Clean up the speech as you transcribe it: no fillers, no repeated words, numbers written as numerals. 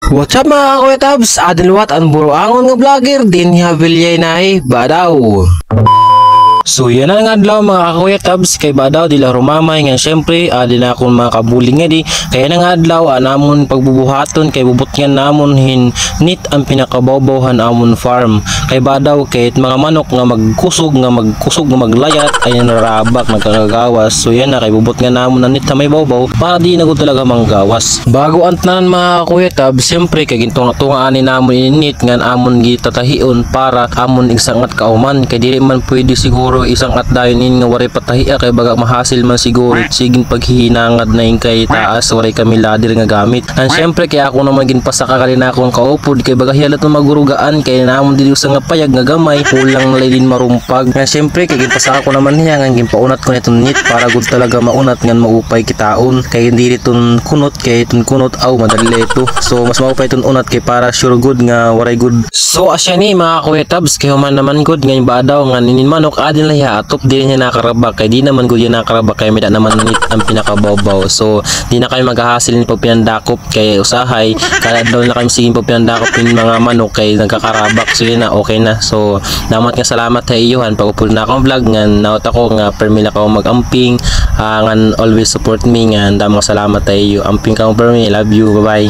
What's up mga Kuya Tabs? Adilwat ang buroangon nga vlogger din habilyay nahi badaw. So yan na nga adlaw mga Kuya Tabs kay badaw dila rumamay nga syempre di na akong mga kabuling nga di kaya na nga adlaw namon pagbubuhaton kay bubot nga namon nit ang pinakabawbawhan amon farm kay badaw kay mga manok nga magkusog nga maglayat ay narabak nagkagawas. So yan na kay bubot nga namon na nit sa may bawbaw para di na gud talaga manggawas. Bago ang tanan mga Kuya Tabs syempre kay gintunga-tungaan ni namon init nga amon gitatahion para amon igsangat kauman kay dili man pwede siguro isang at dayon in nga waray patahiya kay baga mahasil man siguro sigin paghihinangad na yung kay taas waray kami ladir nga gamit. And syempre kay ako naman ginpasaka kalina akong kaupod kay baga hiyalat na magurugaan kay namon dili sa nga payag nga gamay kulang lay din marumpag. And syempre kay ginpasaka ko naman niya nga ginpaunat ko nitong nit para gud talaga maunat nga maupay kitaon kay hindi ton kunot kay ton kunot aw madali ito. So mas maupay ton unat kay para sure good nga waray good. So asya ni mga Kuya Tabs kay human naman good nga badaw nga ninin manok adin lahi atop di niya nakarabak kay di naman gud yan nakarabak kay mida naman nit ang pinakabawbaw. So di na kayo maghahasilin pag pinandakop kay usahay kada daw na kayo sigin pag pinandakop yung mga manok kay nagkakarabak. So yun na okay na. So damat nga salamat sa iyohan pag-upload na akong vlog nga naot ako nga permila ka mag-amping nga always support me nga damang salamat sa iyo amping ka permi. Love you, bye bye.